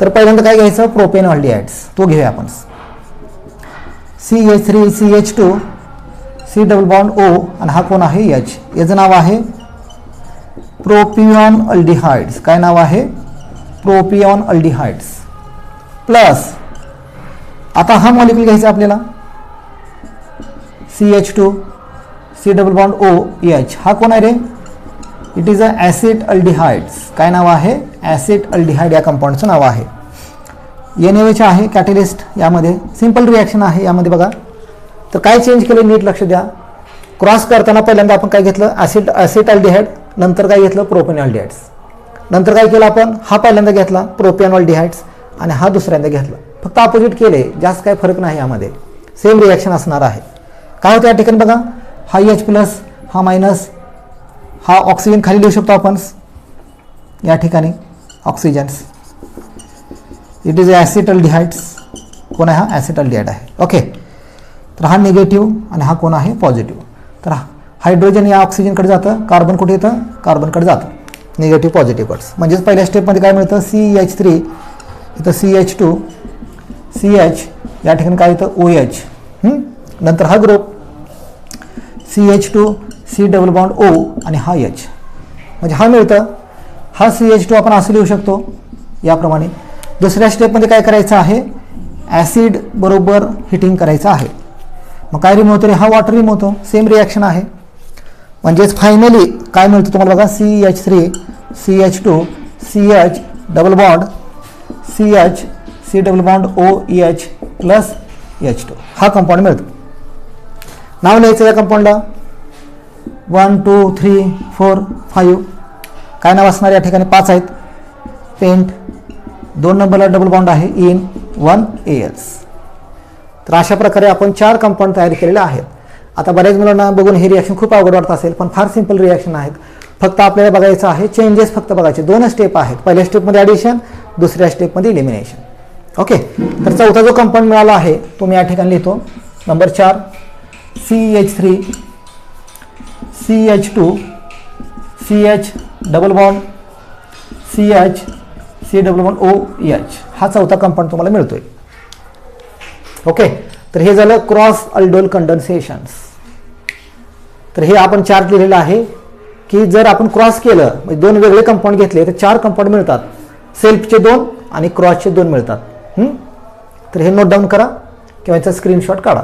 तर पहिल्यांदा काय घ्यायचं, प्रोपेनॉल्डिहाइड्स, तो घेऊया आपण. CH3 CH2 C double bond O आणि हा कोण आहे H. याचं नाव आहे प्रोपिऑन अल्डिहाइड्स. काय नाव आहे, प्रोपिऑन अल्डिहाइड्स. प्लस आता हा मॉलिक्यूल घ्यायचा आपल्याला, CH2 C double bond OH हा कोण आहे रे, it is a acid aldehydes. काय नाव आहे, ॲसिड अल्डिहाइड या कंपाऊंडचं नाव आहे. NaOH आहे कॅटलिस्ट, यामध्ये सिंपल रिॲक्शन आहे. यामध्ये बघा तर काय चेंज केलं, नीट लक्ष द्या. क्रॉस करताना पहिल्यांदा आपण काय घेतलं, ॲसिड अल्डिहाइड, नंतर काय घेतलं, प्रोपेनॉल्डिहाइड्स. नंतर काय केलं आपण, हा पहिल्यांदा घेतला प्रोपेनॉल्डिहाइड्स आणि हा दुसऱ्यांदा घेतला. फक्त अपोजिट केले, जास्त काय फरक नाही, यामध्ये सेम रिॲक्शन असणार आहे. काय होतं या ठिकाणी बघा, हा H प्लस, हा मायनस, हा ऑक्सिजन खाली लिहू शकतो आपण या ठिकाणी, ऑक्सिजन्स. It is ॲसिटल्डिहाइड्स. कोण आहे, हा ॲसिटल्डिहाइड आहे. ओके, तर हा निगेटिव्ह आणि हा कोण आहे, पॉझिटिव्ह. तर हायड्रोजन या ऑक्सिजनकडे जातं, कार्बन कुठे येतं, कार्बनकडे जातं, निगेटिव्ह पॉझिटिव्हकडे. म्हणजेच पहिल्या स्टेपमध्ये काय मिळतं, CH3 इथं CH2 CH या ठिकाणी काय येतं, OH. नंतर हा group CH2 C double bond O आणि हा H. म्हणजे हा मिळतं. हा CH2 आपण असं लिहू शकतो याप्रमाणे. दुसऱ्या स्टेपमध्ये काय करायचं आहे, ॲसिड बरोबर हिटिंग करायचं आहे. मग काय रिमूव्ह होतं रे, हा वॉटर रिमूव्ह होतो, सेम रिॲक्शन आहे. म्हणजेच फायनली काय मिळतं तुम्हाला बघा, CH3 CH2 CH double bond CH C double bond OH plus H2 हा कंपाऊंड मिळतो. नाव लिहायचं या कंपाऊंडला, 1 2 3 4 5. काय नाव असणार या ठिकाणी, 5 आहेत. पेंट 2 नंबरला डबल बॉन्ड आहे, इन 1 ALs. तर अशा प्रकारे आपण 4 कंपाऊंड तयार केलेले आहेत. आता बऱ्याच मुलांना बघून हे रिॲक्शन खूप अवघड वाटत असेल, पण फार सिंपल रिॲक्शन आहेत. फक्त आपल्याला बघायचं आहे, चेंजेस फक्त बघायचे. 2 स्टेप आहेत, पहिल्या स्टेपमध्ये ॲडिशन, दुसऱ्या स्टेपमध्ये इलिमिनेशन. ओके, तर चौथा जो कंपाऊंड मिळाला आहे तो मी या ठिकाणी लिहितो. Number 4 CH3 CH2 CH double bond CH C double bond OH हा चौथा कंपाऊंड तुम्हाला मिळतोय. ओके, तर हे झालं क्रॉस अल्डोल कंडेन्सेशन्स. तर हे आपण चार्ट लिहिलेलं आहे की जर आपण क्रॉस केलं, म्हणजे 2 वेगळे कंपाऊंड घेतले तर 4 कंपाऊंड मिळतात. सेल्फचे 2 आणि क्रॉसचे 2 मिळतात. तर हे नोट डाऊन करा किंवा याचा स्क्रीनशॉट काढा.